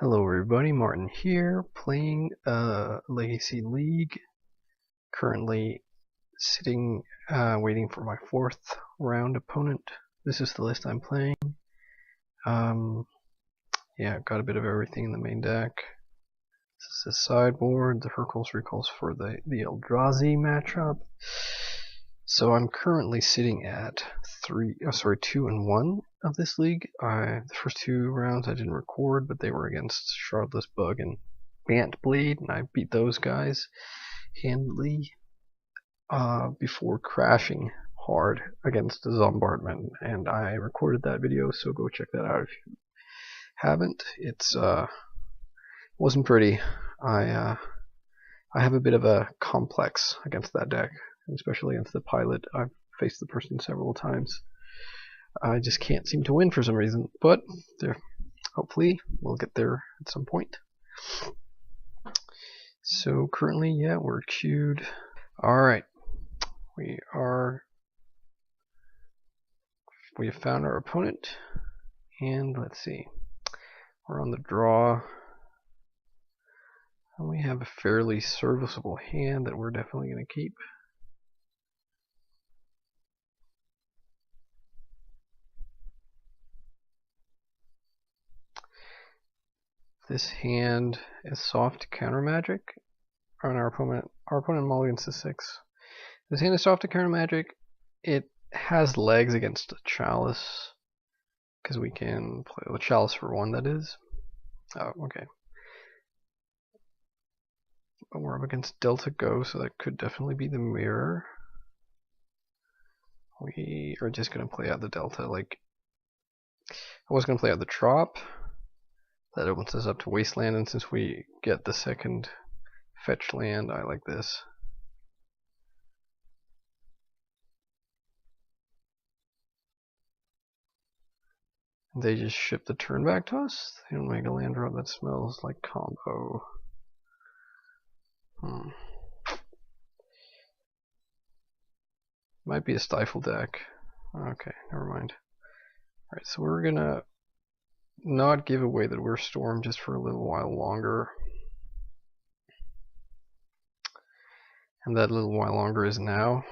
Hello everybody, Martin here, playing Legacy League. Currently sitting, waiting for my 4th round opponent. This is the list I'm playing. Yeah, got a bit of everything in the main deck. This is the sideboard, the Hercules recalls for the Eldrazi matchup. So I'm currently sitting at 2-1 of this league. The first 2 rounds I didn't record, but they were against Shardless Bug and Bant Blade, and I beat those guys handily before crashing hard against Zombardment, and I recorded that video, so go check that out if you haven't. It's wasn't pretty. I have a bit of a complex against that deck, especially against the pilot. I've faced the person several times. I just can't seem to win for some reason, but there, hopefully we'll get there at some point. So currently, yeah, we're queued. Alright, we have found our opponent, and let's see, we're on the draw, and we have a fairly serviceable hand that we're definitely going to keep. This hand is soft counter magic on our opponent. Our opponent mulligans to 6. This hand is soft to counter magic. It has legs against the Chalice, because we can play the Chalice for 1, that is. Oh, okay. But we're up against Delta Go, so that could definitely be the mirror. We are just going to play out the Delta. Like, I was going to play out the Trop. That opens us up to Wasteland, and since we get the second fetch land, I like this. They just ship the turn back to us. They don't make a land drop that smells like combo. Might be a stifle deck. Okay, never mind. Alright, so we're gonna not give away the We're Storm just for a little while longer. And that little while longer is now.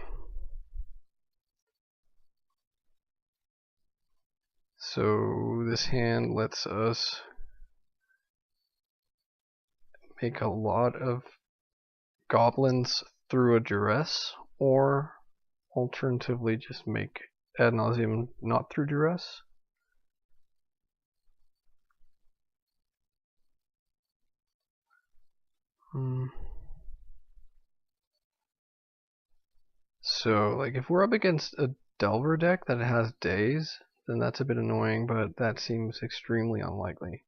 So this hand lets us make a lot of goblins through a duress, or alternatively just make ad nauseum not through duress. So, like, if we're up against a Delver deck that has days, then that's a bit annoying, but that seems extremely unlikely.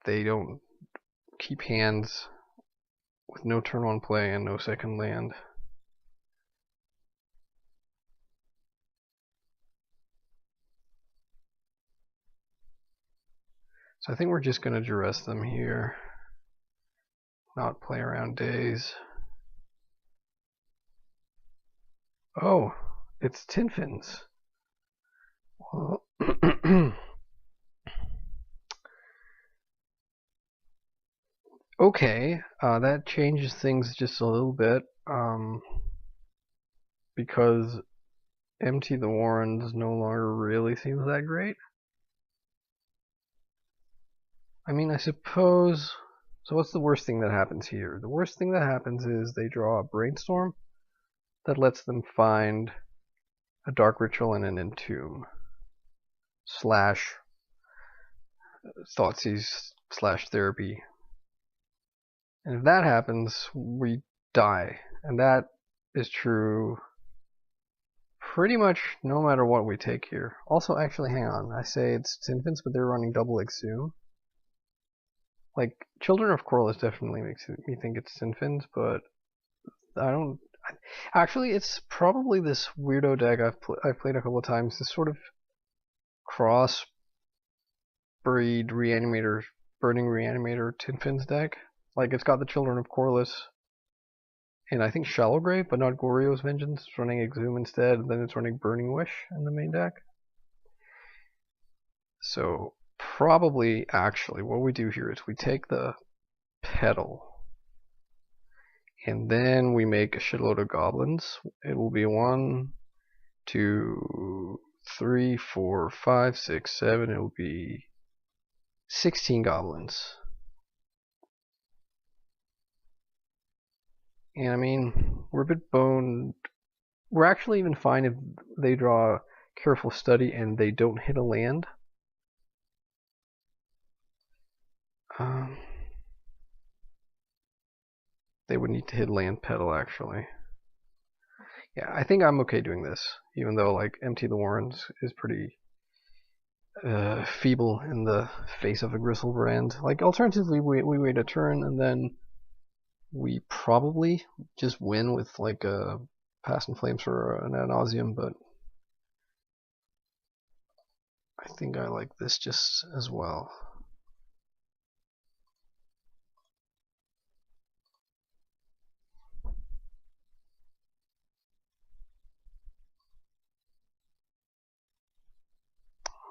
They don't keep hands with no turn 1 play and no second land. So I think we're just going to duress them here, not play around days. Oh, it's Tinfins. Well, okay, that changes things just a little bit, because Empty the Warrens no longer really seems that great. I mean, I suppose, so what's the worst thing that happens here? The worst thing that happens is they draw a Brainstorm that lets them find a Dark Ritual and an Entomb / Thoughtseize / Therapy. And if that happens, we die. And that is true pretty much no matter what we take here. Also, actually, hang on. I say it's Tinfins, but they're running double Exhume. Like, Children of Corliss definitely makes me think it's Tinfins, but I don't... Actually, it's probably this weirdo deck I've played a couple of times. This sort of cross-breed Reanimator, Burning Reanimator Tinfins deck. Like, it's got the Children of Corliss and I think Shallow Grave, but not Goryo's Vengeance. It's running Exhume instead, and then it's running Burning Wish in the main deck. So probably, actually, what we do here is we take the petal and then we make a shitload of goblins. It will be 1, 2, 3, 4, 5, 6, 7. It will be 16 goblins. And I mean, we're a bit boned. We're actually even fine if they draw careful study and they don't hit a land. They would need to hit land petal, actually. Yeah, I think I'm okay doing this, even though like Empty the Warrens is pretty feeble in the face of a Griselbrand. Like alternatively, we wait a turn and then we probably just win with like a Past in Flames or an Ad Nauseam, but I think I like this just as well.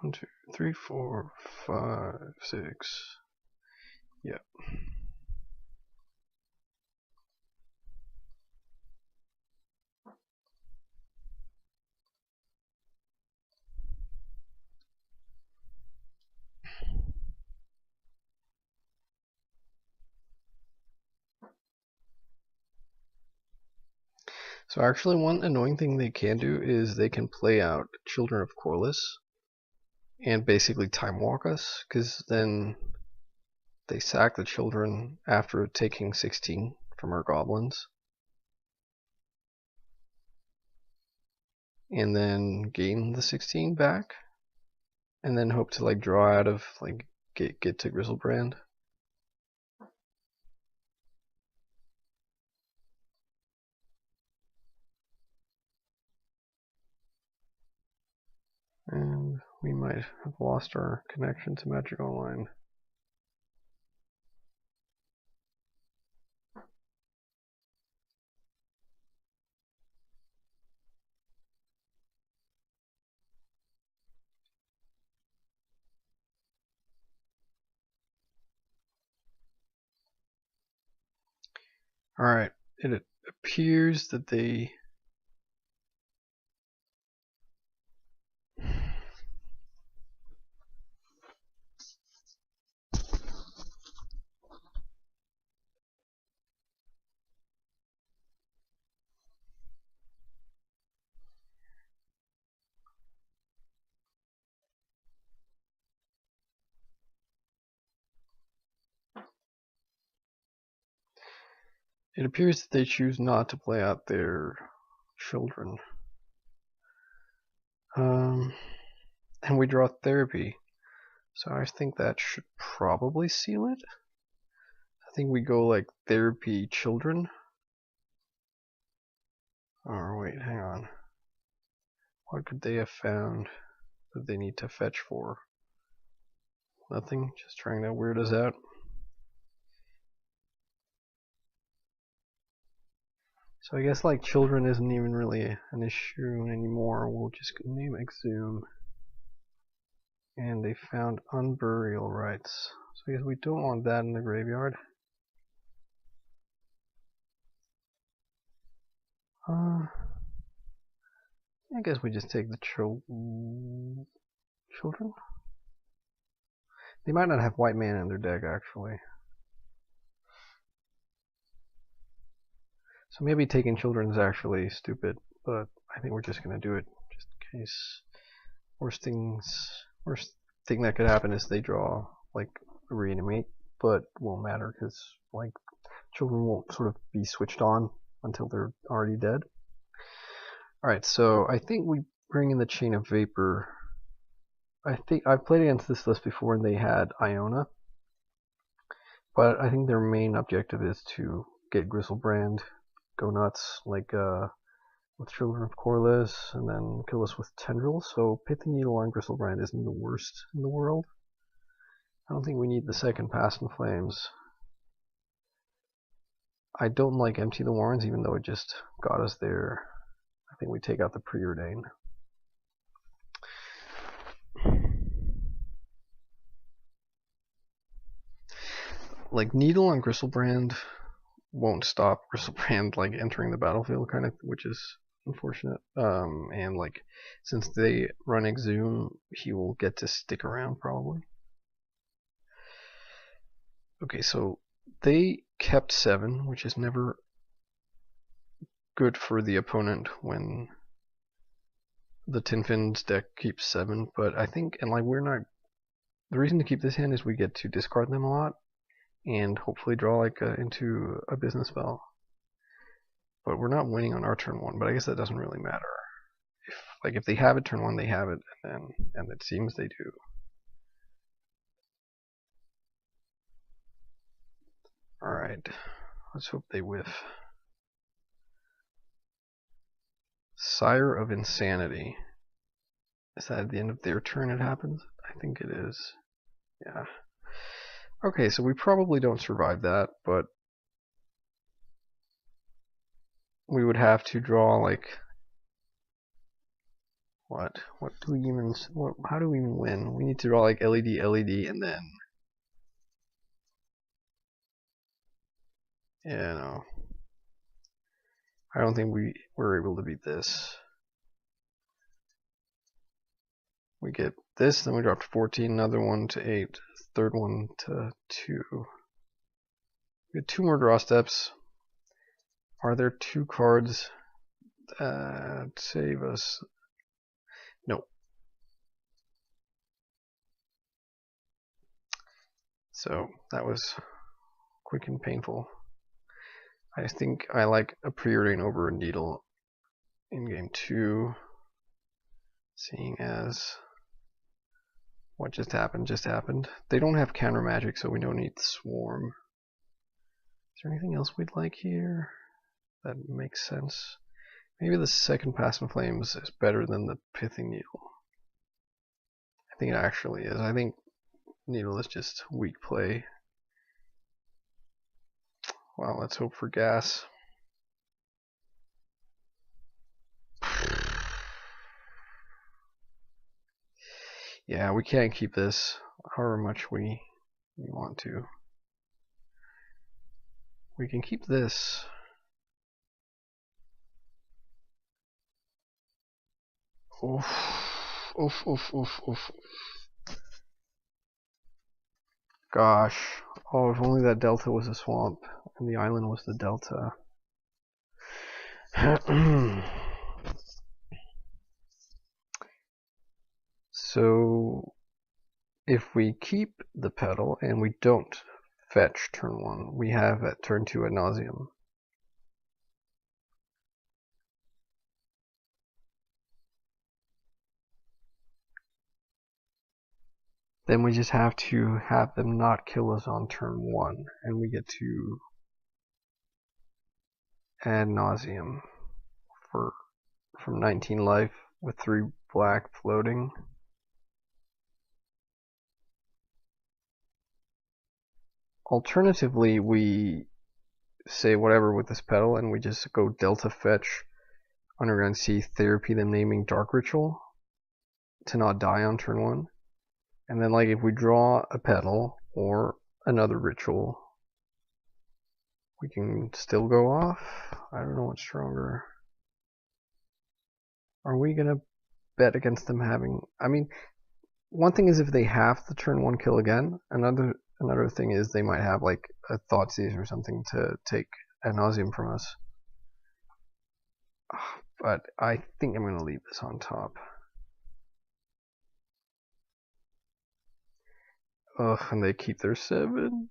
One, 2, 3, 4, 5, 6. Yep. So actually, one annoying thing they can do is they can play out Children of Corliss and basically time walk us, because then they sack the children after taking 16 from our goblins, and then gain the 16 back, and then hope to like draw out of like get to Griselbrand. And we might have lost our connection to Magic Online. Alright, it appears that they choose not to play out their children. And we draw therapy. So I think that should probably seal it. I think we go like therapy children. Or wait, hang on. What could they have found that they need to fetch for? Nothing, just trying to weird us out. So I guess like children isn't even really an issue anymore. We'll just name Exhume. And they found Unburial Rites. So I guess we don't want that in the graveyard. I guess we just take the children. They might not have white mana in their deck, actually. So maybe taking children is actually stupid, but I think we're just gonna do it just in case. Worst thing that could happen is they draw like Reanimate, but won't matter because like children won't sort of be switched on until they're already dead. Alright, so I think we bring in the Chain of Vapor. I think I've played against this list before and they had Iona, but I think their main objective is to get Griselbrand, go nuts like with Children of Corliss, and then kill us with Tendrils. So Pithing Needle on Griselbrand isn't the worst in the world. I don't think we need the second Past in Flames. I don't like Empty the Warrens, even though it just got us there. I think we take out the Preordain. like Needle on Gristlebrand won't stop Gristlebrand like entering the battlefield, kind of, which is unfortunate. And like since they run Exhume, he will get to stick around probably. Okay, so they kept 7, which is never good for the opponent when the Tinfin's deck keeps 7. But I think, and like we're not, the reason to keep this hand is we get to discard them a lot and hopefully draw like into a business spell. But we're not winning on our turn 1. But I guess that doesn't really matter. If they have it turn 1, they have it, and it seems they do. All right, let's hope they whiff. Sire of Insanity. Is that at the end of their turn it happens? I think it is. Yeah. Okay, so we probably don't survive that, but we would have to draw like what? What do we even? How do we even win? We need to draw like LED, LED, and then yeah, no. I don't think we were able to beat this. We get this, then we drop to 14, another one to 8, third one to 2. We get 2 more draw steps. Are there 2 cards that save us? No. So that was quick and painful. I think I like a Preordain over a Needle in game 2, seeing as what just happened just happened. They don't have counter magic, so we don't need Swarm. Is there anything else we'd like here that makes sense? Maybe the second Pass in Flames is better than the Pithing Needle. I think it actually is. I think Needle is just weak play. Well, let's hope for gas. Yeah, we can't keep this however much we want to. We can keep this. Oof, oof, oof, oof, oof. Gosh. Oh, if only that delta was a swamp and the island was the delta. So, if we keep the pedal and we don't fetch turn 1, we have at turn 2 ad nauseam. Then we just have to have them not kill us on turn 1, and we get to ad nauseam from 19 life with 3 black floating. Alternatively, we say whatever with this pedal and we just go delta fetch Underground Sea, therapy them, naming Dark Ritual to not die on turn 1. And then like if we draw a pedal or another ritual, we can still go off. I don't know what's stronger. Are we gonna bet against them having, I mean, one thing is if they have the turn 1 kill again, another thing is they might have like a Thoughtseize or something to take ad nauseam from us. But I think I'm going to leave this on top. Ugh, and they keep their 7.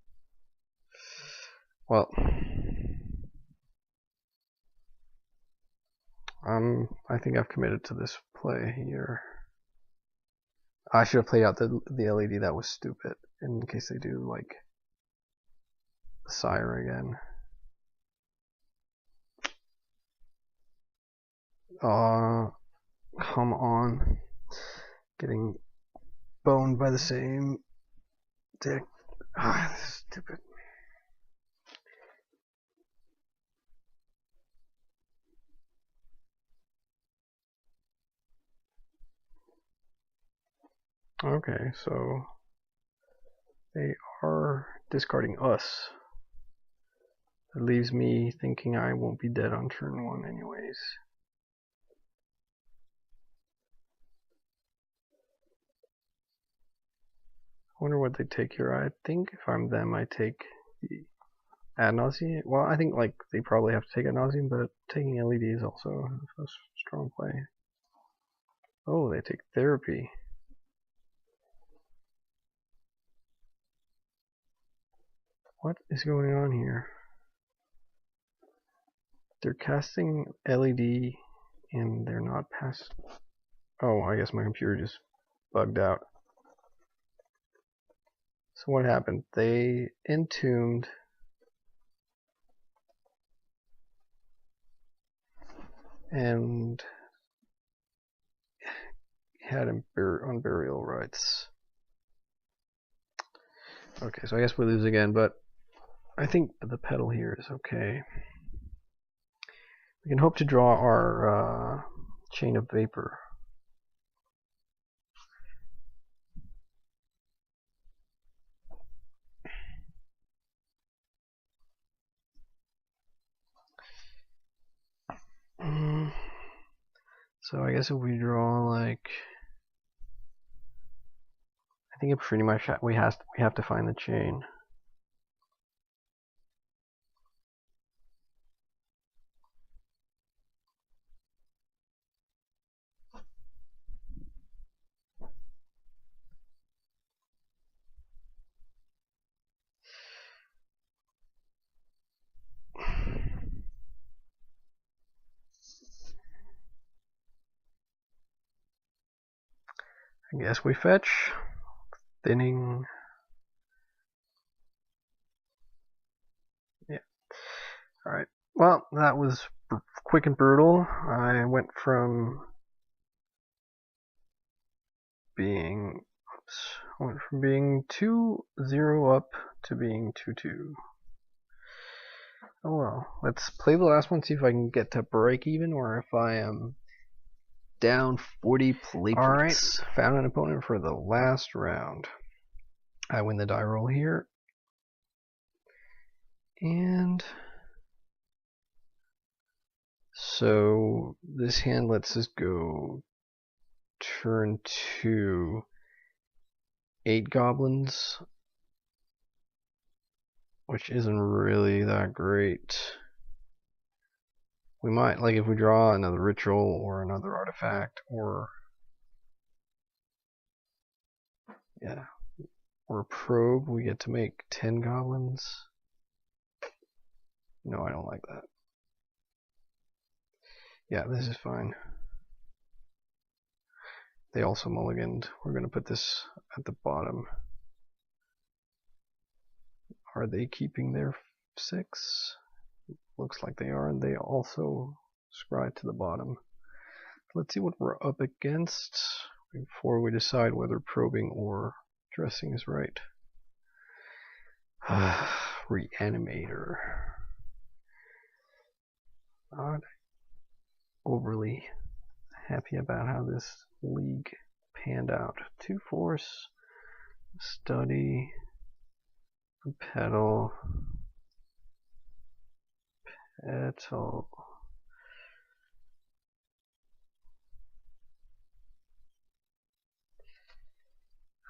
Well, I think I've committed to this play here. I should have played out the LED. That was stupid. In case they do like the Sire again. Come on. Getting boned by the same deck. This is stupid. Okay, so they are discarding us. It leaves me thinking I won't be dead on turn 1 anyways. I wonder what they take here. I think if I'm them, I take the ad nauseam. Well, I think like they probably have to take ad nauseam, but taking LED is also a strong play. Oh, they take therapy. What is going on here? They're casting LED and they're not past. Oh, I guess my computer just bugged out. So what happened? They entombed and had him on burial rights. Okay, so I guess we lose again, but I think the pedal here is okay. We can hope to draw our chain of vapor. So I guess if we draw like, I think it pretty much we have to find the chain. I guess we fetch. Thinning. Yeah. Alright. Well, that was quick and brutal. I went from being 2-0 up to being 2-2. Oh well. Let's play the last one, see if I can get to break even or if I am down 40 play points. Alright, found an opponent for the last round. I win the die roll here. And so this hand lets us go turn 2, 8 goblins, which isn't really that great. We might, like if we draw another ritual or another artifact or or probe, we get to make 10 goblins. No, I don't like that. Yeah, this is fine. They also mulliganed. We're going to put this at the bottom. Are they keeping their 6? Looks like they are, and they also scry to the bottom. Let's see what we're up against before we decide whether probing or dressing is right. Reanimator. Not overly happy about how this league panned out. 2 force, study, pedal, petal.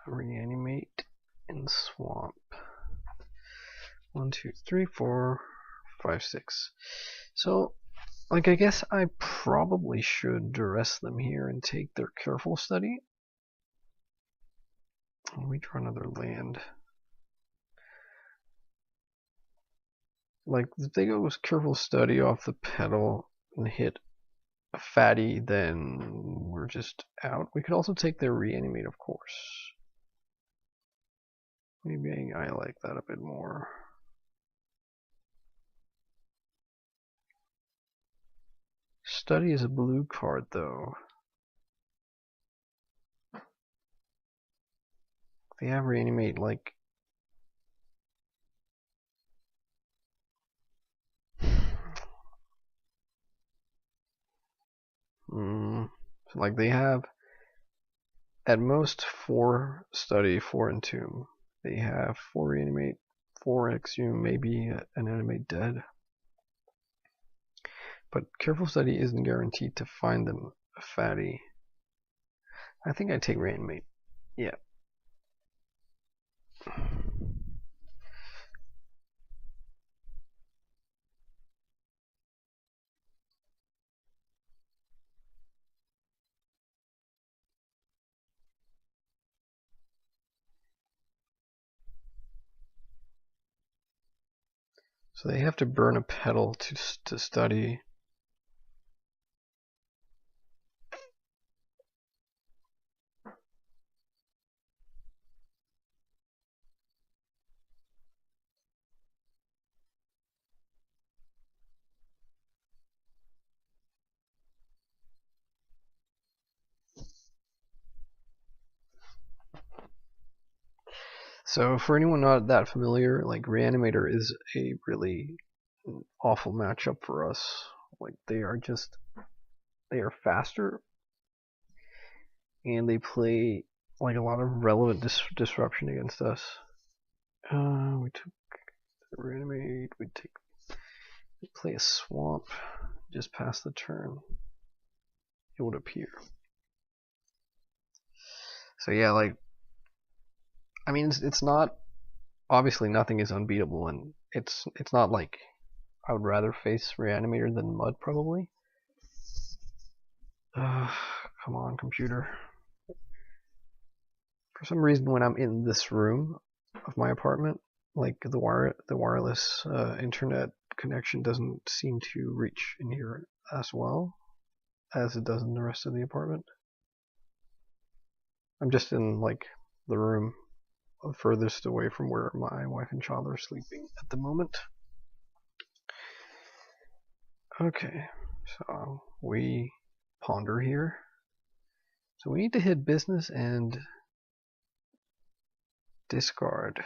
Reanimate and swamp. 1, 2, 3, 4, 5, 6. So, like, I guess I probably should duress them here and take their careful study. Let me draw another land. Like, if they go with careful study off the pedal and hit a fatty, then we're just out. We could also take their reanimate, of course. Maybe I like that a bit more. Study is a blue card, though. They have reanimate, like... like they have at most 4 study, 4 entomb. They have 4 reanimate, 4 Exhume, maybe an Animate Dead. But Careful Study isn't guaranteed to find them a fatty. I think I'd take Reanimate. Yeah. So they have to burn a petal to study. So for anyone not that familiar, like Reanimator is a really awful matchup for us. Like they are faster, and they play like a lot of relevant disruption against us. We took Reanimate. We play a Swamp just past the turn. It would appear. So yeah, like I mean, it's not, obviously nothing is unbeatable, and it's not like I would rather face Reanimator than Mud probably. Come on, computer. For some reason, when I'm in this room of my apartment, like the wireless internet connection doesn't seem to reach in here as well as it does in the rest of the apartment. I'm just in like the room furthest away from where my wife and child are sleeping at the moment. Okay, so we ponder here. So we need to hit business and discard.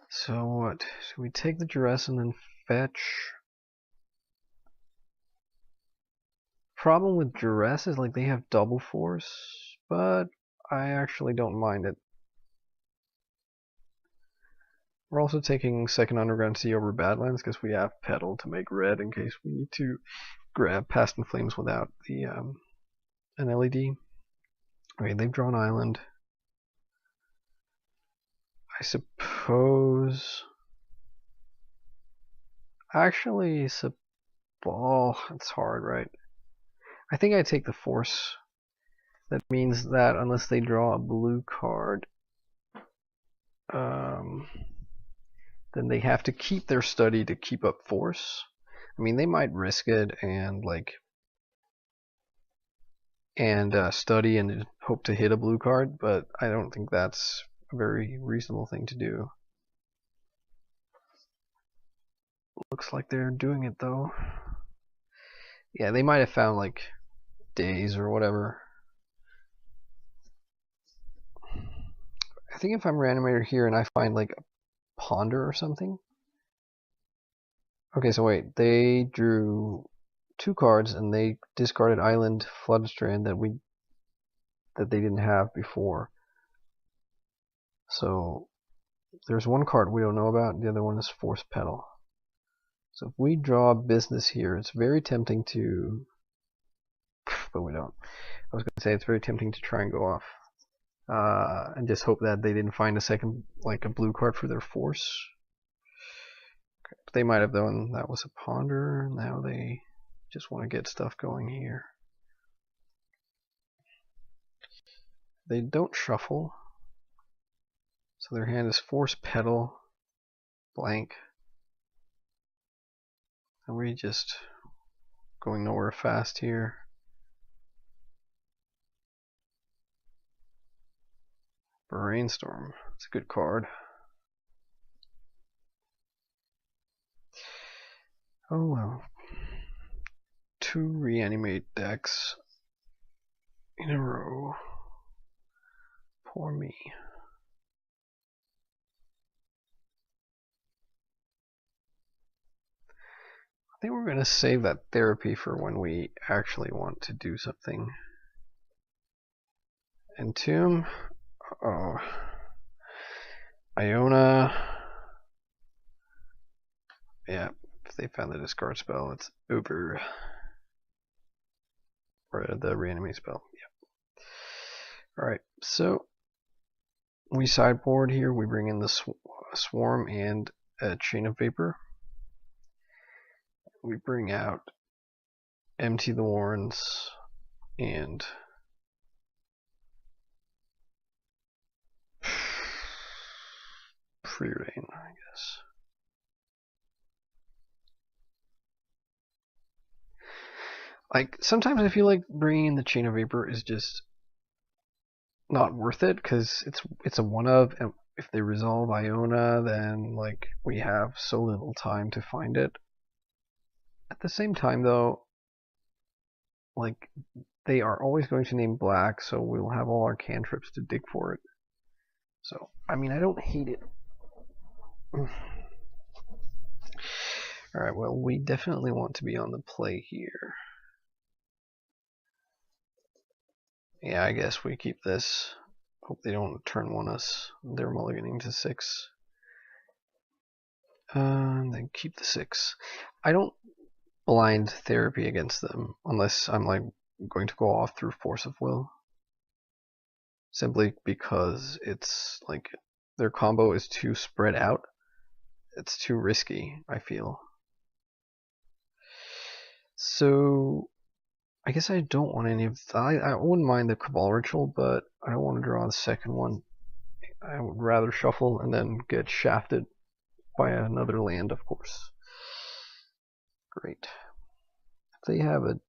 So what? Should we take the duress and then fetch? Problem with duress is like they have double force, but I actually don't mind it. We're also taking second Underground Sea over Badlands because we have Petal to make red in case we need to grab Past in Flames without the an LED. Okay, they've drawn Island. I suppose. Actually, oh, it's hard, right? I think I take the force. That means that unless they draw a blue card, then they have to keep their study to keep up force. I mean, they might risk it and study and hope to hit a blue card, but I don't think that's a very reasonable thing to do. Looks like they're doing it though. Yeah, they might have found like days or whatever. I think if I'm Reanimator here and I find like a Ponder or something. Okay, so wait, they drew 2 cards and they discarded Island Floodstrand that they didn't have before. So there's one card we don't know about, the other one is Force Petal. So if we draw business here, it's very tempting to, but we don't. I was going to say it's very tempting to try and go off and just hope that they didn't find a second, like a blue card for their force. Okay, but they might have though, and that was a Ponder. Now they just want to get stuff going here. They don't shuffle, so their hand is Force Petal, blank, and we just going nowhere fast here. Brainstorm, it's a good card. Oh well. 2 Reanimate decks in a row. Poor me. I think we're going to save that therapy for when we actually want to do something Entomb. Oh. Iona. Yeah, if they found the discard spell, it's over. Or the reanimate spell. Yeah. Alright, so we sideboard here. We bring in the swarm and a chain of vapor. We bring out empty the warrens and preordain, I guess. Like, sometimes I feel like bringing in the chain of vapor is just not worth it, because it's a one of, and if they resolve Iona, then like we have so little time to find it. At the same time, though, like, they are always going to name black, so we'll have all our cantrips to dig for it. So, I mean, I don't hate it. Alright, well, we definitely want to be on the play here. Yeah, I guess we keep this. Hope they don't turn one us. They're mulliganing to 6. Then keep the 6. I don't blind therapy against them unless I'm like going to go off through force of will. Simply because it's like their combo is too spread out. It's too risky, I feel. So I guess I don't want any of I wouldn't mind the Cabal Ritual, but I don't want to draw the second one. I would rather shuffle and then get shafted by another land, of course. Great. If they have a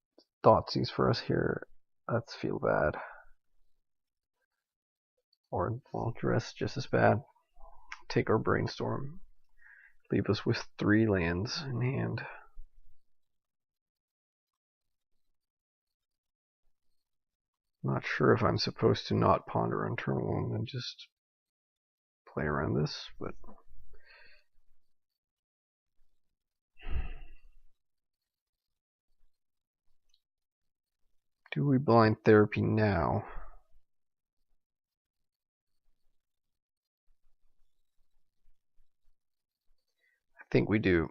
Thoughtseize for us here, let's feel bad. Or, well, dress just as bad. Take our Brainstorm. Leave us with 3 lands in hand. Not sure if I'm supposed to not ponder on turn 1 and just play around this, but do we blind therapy now? I think we do.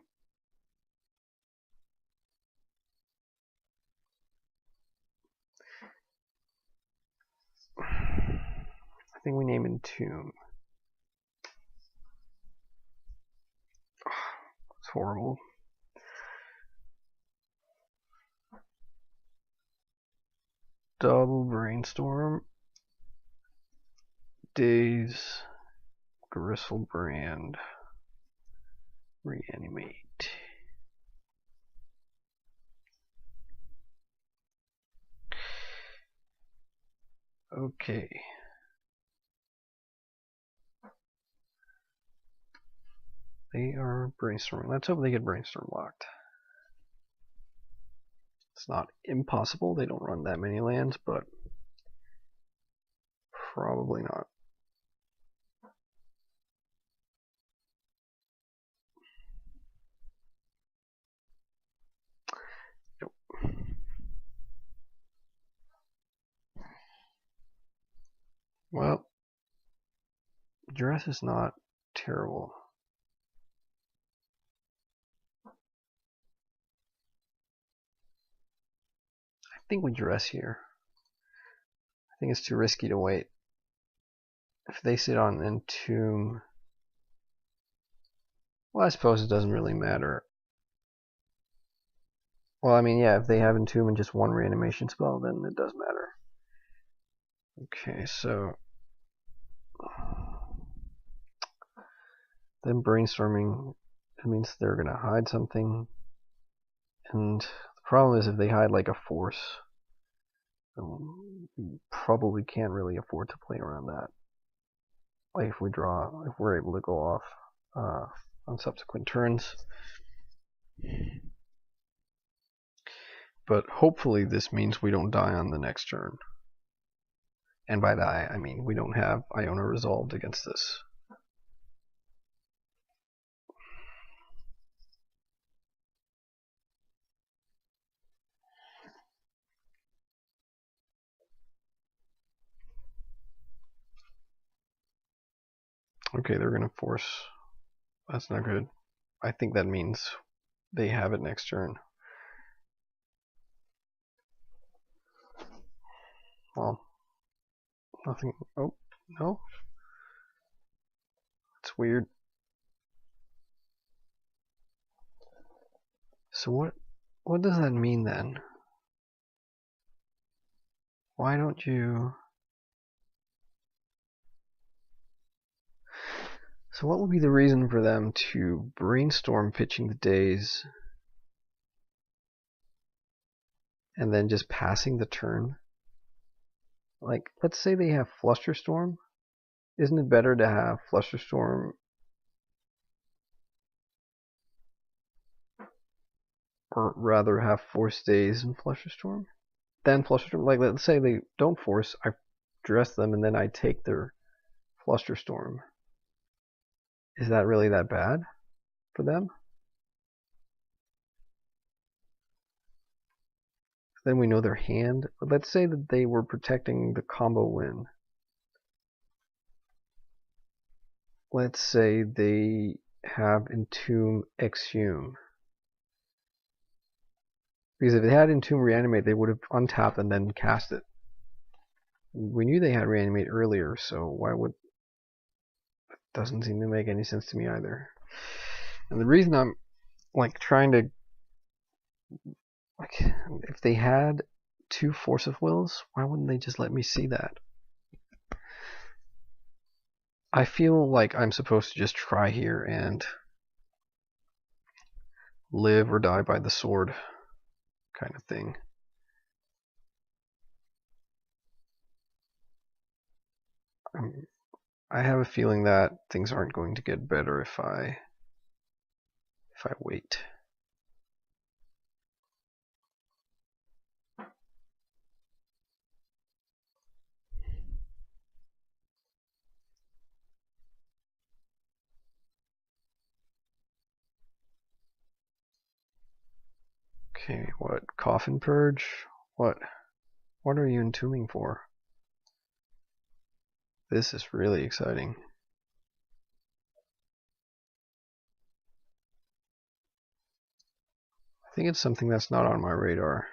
I think we name Entomb. It's horrible. Double Brainstorm. Daze. Gristlebrand. Reanimate. Okay. They are brainstorming. Let's hope they get brainstorm locked. It's not impossible. They don't run that many lands, but probably not. Nope. Well, dress is not terrible. I think we dress here. I think it's too risky to wait. If they sit on Entomb, well, I suppose it doesn't really matter. Well, I mean, yeah, if they have Entomb and just 1 reanimation spell, then it does matter. Okay, so then brainstorming, it means they're going to hide something. And the problem is if they hide like a force, we probably can't really afford to play around that. Like if we're able to go off on subsequent turns. But hopefully this means we don't die on the next turn. And by that I mean we don't have Iona resolved against this. Okay, they're gonna force. That's not good. I think that means they have it next turn. Well, nothing. Oh, no. It's weird. So what does that mean then? Why don't you... So what would be the reason for them to brainstorm pitching the days and then just passing the turn? Like, let's say they have Flusterstorm. Isn't it better to have Flusterstorm or rather have Force Days and Flusterstorm? Then Flusterstorm, like let's say they don't force, I dress them and then I take their Flusterstorm. Is that really that bad for them? Then we know their hand. But let's say that they were protecting the combo win. Let's say they have Entomb, Exhume. Because if they had Entomb Reanimate, they would have untapped and then cast it. We knew they had Reanimate earlier, so why would... That doesn't seem to make any sense to me either. And the reason I'm like trying to... Like, if they had 2 Force of Wills, why wouldn't they just let me see that? I feel like I'm supposed to just try here and live or die by the sword kind of thing. I have a feeling that things aren't going to get better if I wait. Okay, what? Coffin Purge? What? What are you entombing for? This is really exciting. I think it's something that's not on my radar.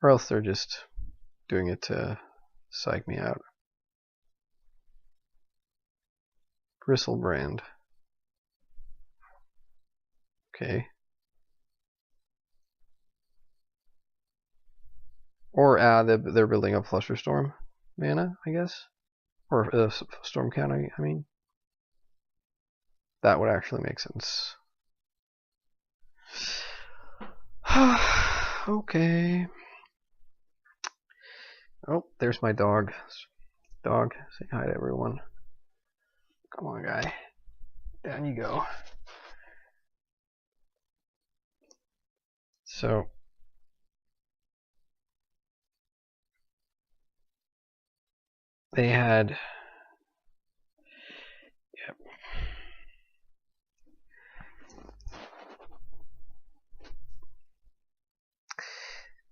Or else they're just doing it to psych me out. Bristlebrand. Okay. Or they're building up Flusterstorm mana, I guess. Or Storm Count, I mean. That would actually make sense. Okay. Oh, there's my dog. Dog, say hi to everyone. Come on, guy. Down you go. So, they had... Yep.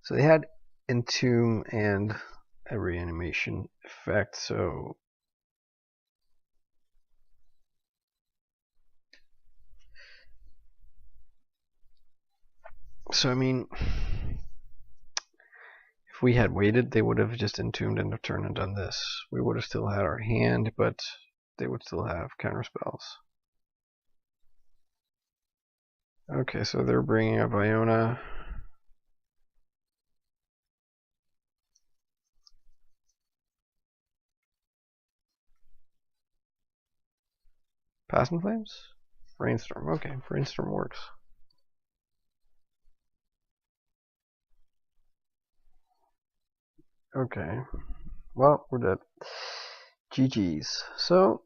So they had Entomb and a reanimation effect, so... So, I mean... If we had waited, they would have just entombed end of turn and done this. We would have still had our hand, but they would still have counterspells. Okay, so they're bringing up Iona. Past in Flames? Brainstorm. Okay, Brainstorm works. Okay. Well, we're dead. GG's. So,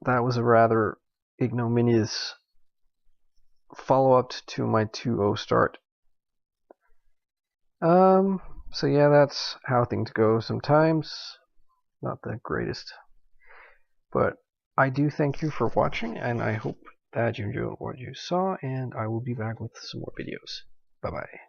that was a rather ignominious follow-up to my 2-0 start. So yeah, that's how things go sometimes. Not the greatest. But I do thank you for watching, and I hope that you enjoyed what you saw, and I will be back with some more videos. Bye-bye.